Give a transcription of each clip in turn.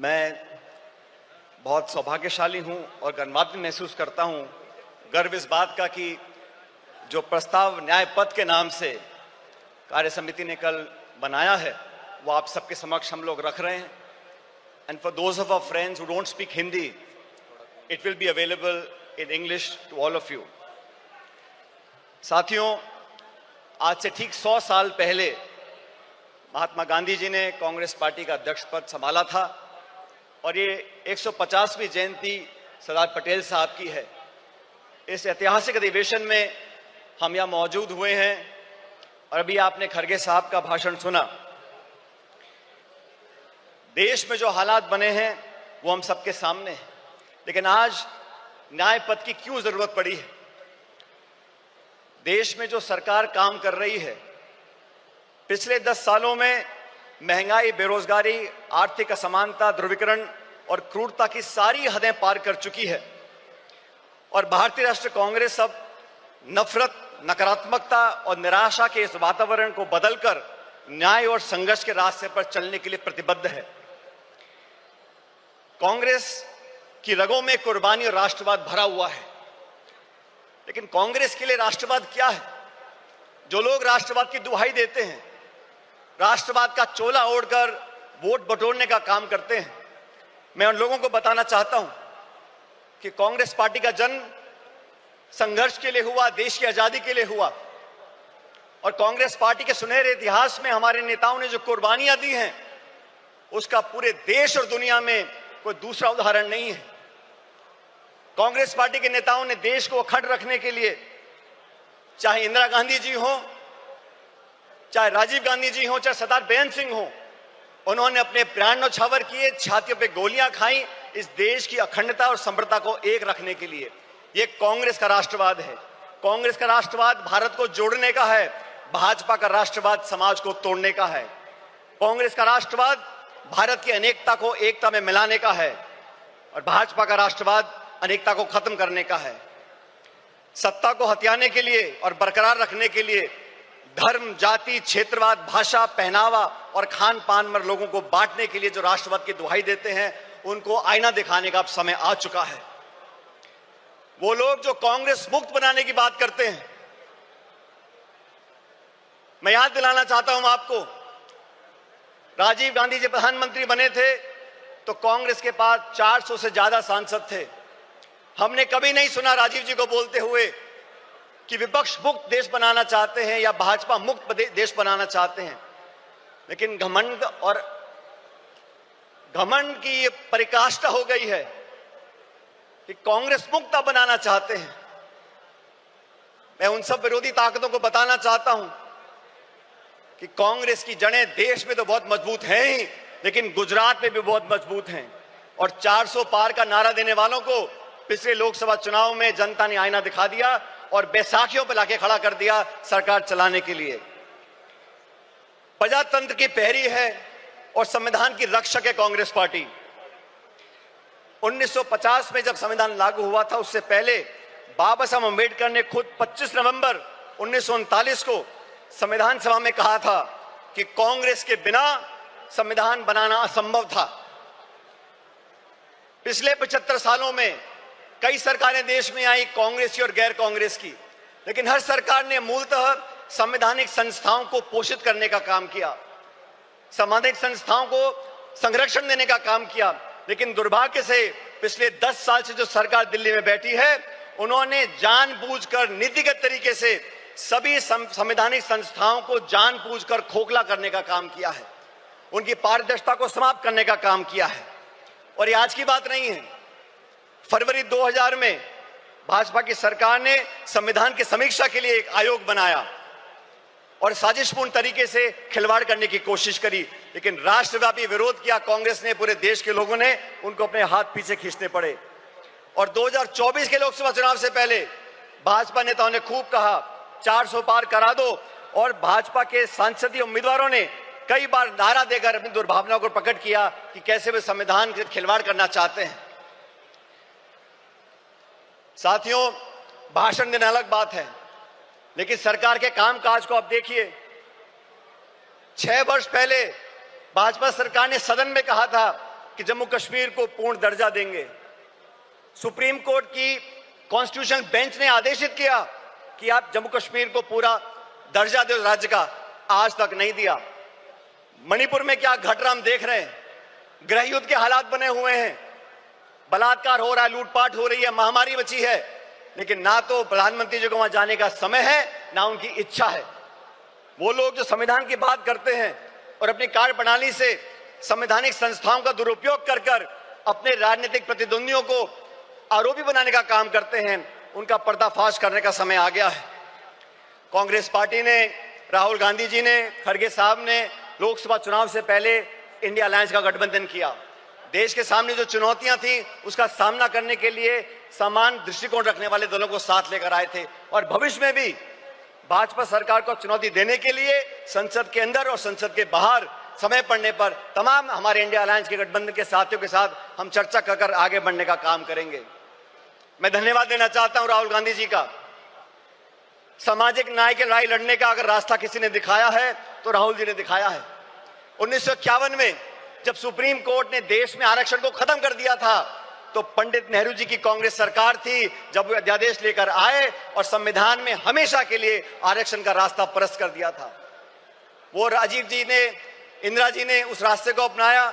मैं बहुत सौभाग्यशाली हूं और गर्वान्वित महसूस करता हूं। गर्व इस बात का कि जो प्रस्ताव न्याय पथ के नाम से कार्य समिति ने कल बनाया है वो आप सबके समक्ष हम लोग रख रहे हैं। And for those of our friends who don't speak Hindi, it will be available in English to all of you. साथियों, आज से ठीक 100 साल पहले महात्मा गांधी जी ने कांग्रेस पार्टी का अध्यक्ष पद संभाला था और ये 150वीं जयंती सरदार पटेल साहब की है। इस ऐतिहासिक अधिवेशन में हम यहाँ मौजूद हुए हैं और अभी आपने खड़गे साहब का भाषण सुना। देश में जो हालात बने हैं वो हम सबके सामने हैं, लेकिन आज न्याय पथ की क्यों जरूरत पड़ी है? देश में जो सरकार काम कर रही है, पिछले 10 सालों में महंगाई, बेरोजगारी, आर्थिक असमानता, ध्रुवीकरण और क्रूरता की सारी हदें पार कर चुकी है और भारतीय राष्ट्रीय कांग्रेस अब नफरत, नकारात्मकता और निराशा के इस वातावरण को बदलकर न्याय और संघर्ष के रास्ते पर चलने के लिए प्रतिबद्ध है। कांग्रेस की रगों में कुर्बानी और राष्ट्रवाद भरा हुआ है, लेकिन कांग्रेस के लिए राष्ट्रवाद क्या है? जो लोग राष्ट्रवाद की दुहाई देते हैं, राष्ट्रवाद का चोला ओढ़कर वोट बटोरने का काम करते हैं, मैं उन लोगों को बताना चाहता हूं कि कांग्रेस पार्टी का जन्म संघर्ष के लिए हुआ, देश की आजादी के लिए हुआ और कांग्रेस पार्टी के सुनहरे इतिहास में हमारे नेताओं ने जो कुर्बानियां दी हैं उसका पूरे देश और दुनिया में कोई दूसरा उदाहरण नहीं है। कांग्रेस पार्टी के नेताओं ने देश को अखंड रखने के लिए, चाहे इंदिरा गांधी जी हो, चाहे राजीव गांधी जी हो, चाहे सरदार बेअंत सिंह हो, उन्होंने अपने प्राण न्यौछावर किए, छातियों पे गोलियां खाई इस देश की अखंडता और समृद्धता को एक रखने के लिए। ये कांग्रेस का राष्ट्रवाद है। कांग्रेस का राष्ट्रवाद भारत को जोड़ने का है, भाजपा का राष्ट्रवाद समाज को तोड़ने का है। कांग्रेस का राष्ट्रवाद भारत की अनेकता को एकता में मिलाने का है और भाजपा का राष्ट्रवाद अनेकता को खत्म करने का है। सत्ता को हथियाने के लिए और बरकरार रखने के लिए धर्म, जाति, क्षेत्रवाद, भाषा, पहनावा और खान पान पर लोगों को बांटने के लिए जो राष्ट्रवाद की दुहाई देते हैं, उनको आईना दिखाने का अब समय आ चुका है। वो लोग जो कांग्रेस मुक्त बनाने की बात करते हैं, मैं याद दिलाना चाहता हूं आपको, राजीव गांधी जी प्रधानमंत्री बने थे तो कांग्रेस के पास 400 से ज्यादा सांसद थे। हमने कभी नहीं सुना राजीव जी को बोलते हुए कि विपक्ष मुक्त देश बनाना चाहते हैं या भाजपा मुक्त देश बनाना चाहते हैं। लेकिन घमंड की ये परिकाष्ठा हो गई है कि कांग्रेस मुक्त बनाना चाहते हैं। मैं उन सब विरोधी ताकतों को बताना चाहता हूं कि कांग्रेस की जड़ें देश में तो बहुत मजबूत हैं ही, लेकिन गुजरात में भी बहुत मजबूत हैं और 400 पार का नारा देने वालों को पिछले लोकसभा चुनाव में जनता ने आईना दिखा दिया और बैसाखियों पर लाके खड़ा कर दिया सरकार चलाने के लिए। प्रजातंत्र की पहरी है और संविधान की रक्षक है कांग्रेस पार्टी। 1950 में जब संविधान लागू हुआ था, उससे पहले बाबा साहब अम्बेडकर ने खुद 25 नवंबर 1939 को संविधान सभा में कहा था कि कांग्रेस के बिना संविधान बनाना असंभव था। पिछले 75 सालों में कई सरकारें देश में आई, कांग्रेस की और गैर कांग्रेस की, लेकिन हर सरकार ने मूलतः संवैधानिक संस्थाओं को पोषित करने का काम किया, संवैधानिक संस्थाओं को संरक्षण देने का काम किया। लेकिन दुर्भाग्य से पिछले 10 साल से जो सरकार दिल्ली में बैठी है, उन्होंने जानबूझकर नीतिगत तरीके से सभी संवैधानिक संस्थाओं को जानबूझकर खोखला करने का काम किया है, उनकी पारदर्शिता को समाप्त करने का काम किया है। और ये आज की बात नहीं है। फरवरी 2000 में भाजपा की सरकार ने संविधान की समीक्षा के लिए एक आयोग बनाया और साजिशपूर्ण तरीके से खिलवाड़ करने की कोशिश करी, लेकिन राष्ट्रव्यापी विरोध किया कांग्रेस ने, पूरे देश के लोगों ने उनको अपने हाथ पीछे खींचने पड़े। और 2024 के लोकसभा चुनाव से पहले भाजपा नेताओं ने खूब कहा 400 पार करा दो और भाजपा के सांसदीय उम्मीदवारों ने कई बार नारा देकर अपनी दुर्भावनाओं को प्रकट किया कि कैसे वे संविधान के खिलवाड़ करना चाहते हैं। साथियों, भाषण देना अलग बात है, लेकिन सरकार के कामकाज को आप देखिए। 6 वर्ष पहले भाजपा सरकार ने सदन में कहा था कि जम्मू कश्मीर को पूर्ण दर्जा देंगे। सुप्रीम कोर्ट की कॉन्स्टिट्यूशनल बेंच ने आदेशित किया कि आप जम्मू कश्मीर को पूरा दर्जा दो राज्य का, आज तक नहीं दिया। मणिपुर में क्या घट रहा हम देख रहे हैं, गृह युद्ध के हालात बने हुए हैं, बलात्कार हो रहा है, लूटपाट हो रही है, महामारी बची है, लेकिन ना तो प्रधानमंत्री जी को वहां जाने का समय है, ना उनकी इच्छा है। वो लोग जो संविधान की बात करते हैं और अपनी कार्यप्रणाली से संवैधानिक संस्थाओं का दुरुपयोग कर कर अपने राजनीतिक प्रतिद्वंदियों को आरोपी बनाने का काम करते हैं, उनका पर्दाफाश करने का समय आ गया है। कांग्रेस पार्टी ने, राहुल गांधी जी ने, खड़गे साहब ने लोकसभा चुनाव से पहले इंडिया अलायंस का गठबंधन किया। देश के सामने जो चुनौतियां थी उसका सामना करने के लिए समान दृष्टिकोण रखने वाले दलों को साथ लेकर आए थे और भविष्य में भी भाजपा सरकार को चुनौती देने के लिए संसद के अंदर और संसद के बाहर समय पड़ने पर तमाम हमारे इंडिया अलायंस के गठबंधन के साथियों के साथ हम चर्चा कर आगे बढ़ने का काम करेंगे। मैं धन्यवाद देना चाहता हूं राहुल गांधी जी का। सामाजिक न्याय की लड़ाई लड़ने का अगर रास्ता किसी ने दिखाया है तो राहुल जी ने दिखाया है। 1951 में जब सुप्रीम कोर्ट ने देश में आरक्षण को खत्म कर दिया था तो पंडित नेहरू जी की कांग्रेस सरकार थी जब वो अध्यादेश लेकर आए और संविधान में हमेशा के लिए आरक्षण का रास्ता परस्त कर दिया था। वो राजीव जी ने, इंदिरा जी ने उस रास्ते को अपनाया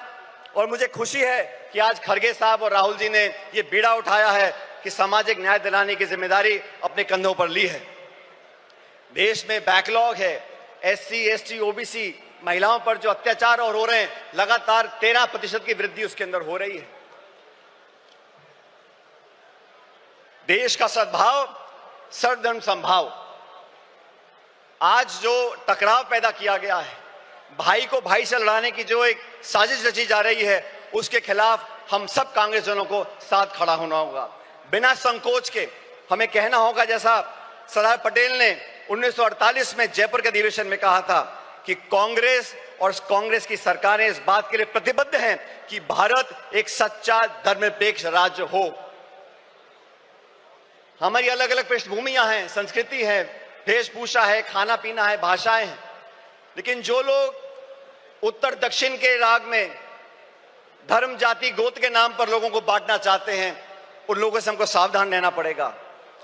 और मुझे खुशी है कि आज खड़गे साहब और राहुल जी ने ये बीड़ा उठाया है कि सामाजिक न्याय दिलाने की जिम्मेदारी अपने कंधों पर ली है। देश में बैकलॉग है, SC, ST, OBC महिलाओं पर जो अत्याचार और हो रहे हैं, लगातार 13% की वृद्धि उसके अंदर हो रही है। देश का सद्भाव, सर्वधर्म समभाव, आज जो टकराव पैदा किया गया है, भाई को भाई से लड़ाने की जो एक साजिश रची जा रही है, उसके खिलाफ हम सब कांग्रेसजनों को साथ खड़ा होना होगा। बिना संकोच के हमें कहना होगा, जैसा सरदार पटेल ने 1948 में जयपुर के अधिवेशन में कहा था कि कांग्रेस और कांग्रेस की सरकारें इस बात के लिए प्रतिबद्ध हैं कि भारत एक सच्चा धर्मनिरपेक्ष राज्य हो। हमारी अलग अलग पृष्ठभूमियां हैं, संस्कृति है, वेशभूषा है, खाना पीना है, भाषाएं हैं, लेकिन जो लोग उत्तर दक्षिण के राग में धर्म, जाति, गोत्र के नाम पर लोगों को बांटना चाहते हैं, उन लोगों से हमको सावधान रहना पड़ेगा।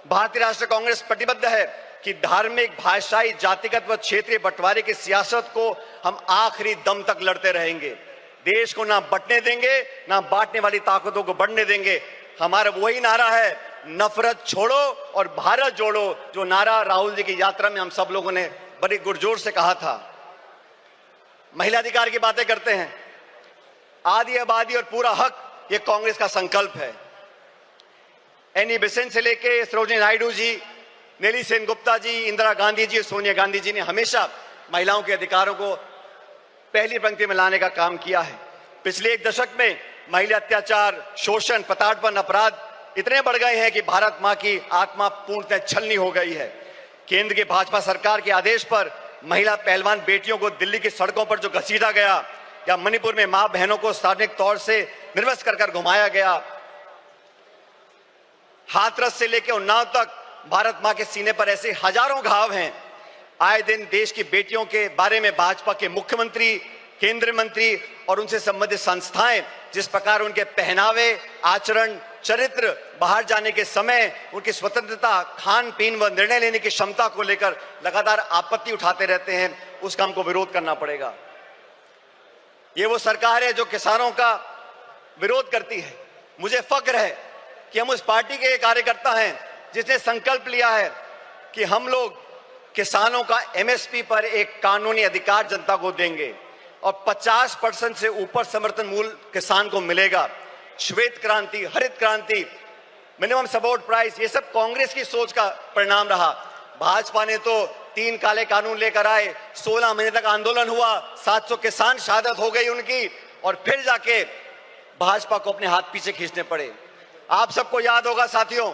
भारतीय राष्ट्रीय कांग्रेस प्रतिबद्ध है कि धार्मिक, भाषाई, जातिगत व क्षेत्रीय बंटवारे की सियासत को हम आखिरी दम तक लड़ते रहेंगे। देश को ना बंटने देंगे, ना बांटने वाली ताकतों को बढ़ने देंगे। हमारा वही नारा है, नफरत छोड़ो और भारत जोड़ो, जो नारा राहुल जी की यात्रा में हम सब लोगों ने बड़ी गुरजोर से कहा था। महिला अधिकार की बातें करते हैं, आदि आबादी और पूरा हक, ये कांग्रेस का संकल्प है। एनी बेसेंट से लेके सरोजिनी नायडू जी, नेली सेनगुप्ता जी, इंदिरा गांधी जी, सोनिया गांधी जी ने हमेशा महिलाओं के अधिकारों को पहली पंक्ति में लाने का काम किया है। पिछले एक दशक में महिला अत्याचार, शोषण, प्रताड़ना, अपराध इतने बढ़ गए हैं कि भारत मां की आत्मा पूर्णतः छलनी हो गई है। केंद्र की भाजपा सरकार के आदेश पर महिला पहलवान बेटियों को दिल्ली की सड़कों पर जो घसीटा गया, या मणिपुर में मां बहनों को सार्वजनिक तौर से निर्वस्त्र कर घुमाया गया, हाथरस से लेकर उन्नाव तक भारत मां के सीने पर ऐसे हजारों घाव हैं। आए दिन देश की बेटियों के बारे में भाजपा के मुख्यमंत्री, केंद्रीय मंत्री और उनसे संबंधित संस्थाएं जिस प्रकार उनके पहनावे, आचरण, चरित्र, बाहर जाने के समय उनकी स्वतंत्रता, खान पीन व निर्णय लेने की क्षमता को लेकर लगातार आपत्ति उठाते रहते हैं, उसका हमको विरोध करना पड़ेगा। ये वो सरकार है जो किसानों का विरोध करती है। मुझे फक्र है कि हम उस पार्टी के कार्यकर्ता हैं जिसने संकल्प लिया है कि हम लोग किसानों का MSP पर एक कानूनी अधिकार जनता को देंगे और 50% से ऊपर समर्थन मूल्य किसान को मिलेगा। श्वेत क्रांति, हरित क्रांति, मिनिमम सपोर्ट प्राइस, ये सब कांग्रेस की सोच का परिणाम रहा। भाजपा ने तो 3 काले कानून लेकर आए, 16 महीने तक आंदोलन हुआ, 700 किसान शहादत हो गई उनकी, और फिर जाके भाजपा को अपने हाथ पीछे खींचने पड़े। आप सबको याद होगा साथियों,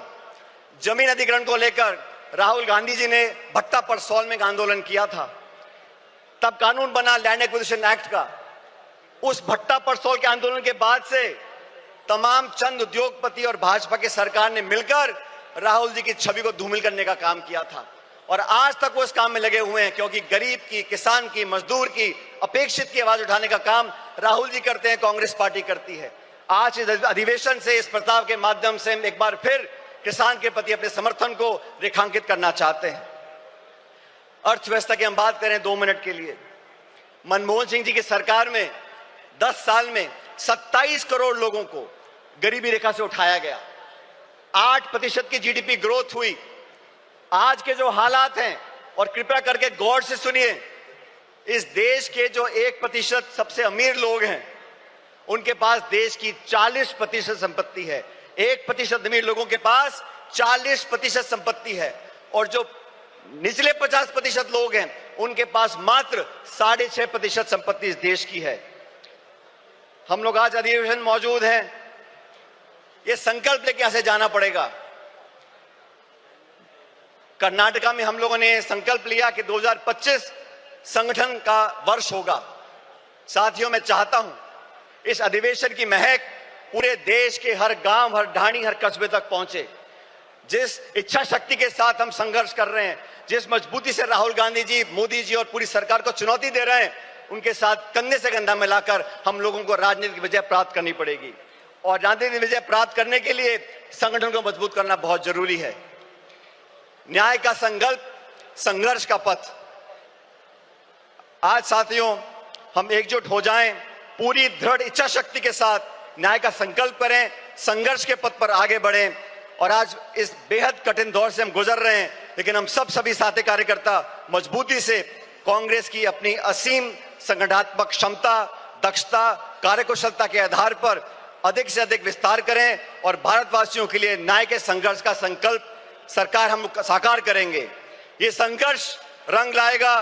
जमीन अधिग्रहण को लेकर राहुल गांधी जी ने भट्टा परसौल में आंदोलन किया था, तब कानून बना लैंड एक्विजिशन एक्ट का। उस भट्टा परसौल के आंदोलन के बाद से तमाम चंद उद्योगपति और भाजपा की सरकार ने मिलकर राहुल जी की छवि को धूमिल करने का काम किया था और आज तक वो इस काम में लगे हुए हैं, क्योंकि गरीब की, किसान की, मजदूर की, अपेक्षित की आवाज उठाने का काम राहुल जी करते हैं, कांग्रेस पार्टी करती है। आज इस अधिवेशन से, इस प्रस्ताव के माध्यम से हम एक बार फिर किसान के प्रति अपने समर्थन को रेखांकित करना चाहते हैं। अर्थव्यवस्था की हम बात करें 2 मिनट के लिए। मनमोहन सिंह जी की सरकार में 10 साल में 27 करोड़ लोगों को गरीबी रेखा से उठाया गया, 8% की जीडीपी ग्रोथ हुई। आज के जो हालात हैं, और कृपया करके गौर से सुनिए, इस देश के जो 1% सबसे अमीर लोग हैं, उनके पास देश की 40% संपत्ति है। 1% अमीर लोगों के पास 40% संपत्ति है, और जो निचले 50% लोग हैं, उनके पास मात्र 6.5% संपत्ति इस देश की है। हम लोग आज अधिवेशन मौजूद हैं, ये संकल्प लेके यहां से जाना पड़ेगा। कर्नाटका में हम लोगों ने संकल्प लिया कि 2025 संगठन का वर्ष होगा। साथियों, मैं चाहता हूं इस अधिवेशन की महक पूरे देश के हर गांव, हर ढाणी, हर कस्बे तक पहुंचे। जिस इच्छा शक्ति के साथ हम संघर्ष कर रहे हैं, जिस मजबूती से राहुल गांधी जी, मोदी जी और पूरी सरकार को चुनौती दे रहे हैं, उनके साथ कंधे से कंधा मिलाकर हम लोगों को राजनीतिक विजय प्राप्त करनी पड़ेगी। और राजनीतिक विजय प्राप्त करने के लिए संगठन को मजबूत करना बहुत जरूरी है। न्याय का संकल्प, संघर्ष का पथ। आज साथियों, हम एकजुट हो जाएं, पूरी दृढ़ इच्छा शक्ति के साथ न्याय का संकल्प करें, संघर्ष के पथ पर आगे बढ़ें। और आज इस बेहद कठिन दौर से हम गुजर रहे हैं, लेकिन हम सभी साथी कार्यकर्ता मजबूती से कांग्रेस की अपनी असीम संगठनात्मक क्षमता, दक्षता, कार्यकुशलता के आधार पर अधिक से अधिक विस्तार करें, और भारतवासियों के लिए न्याय के संघर्ष का संकल्प सरकार हम साकार करेंगे। ये संघर्ष रंग लाएगा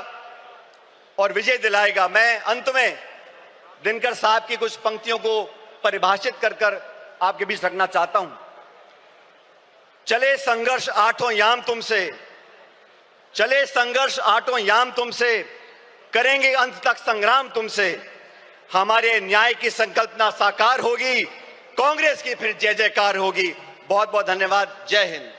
और विजय दिलाएगा। मैं अंत में दिनकर साहब की कुछ पंक्तियों को परिभाषित कर आपके बीच रखना चाहता हूं। चले संघर्ष आठों याम तुमसे, चले संघर्ष आठों याम तुमसे, करेंगे अंत तक संग्राम तुमसे। हमारे न्याय की संकल्पना साकार होगी, कांग्रेस की फिर जय जयकार होगी। बहुत बहुत धन्यवाद। जय हिंद।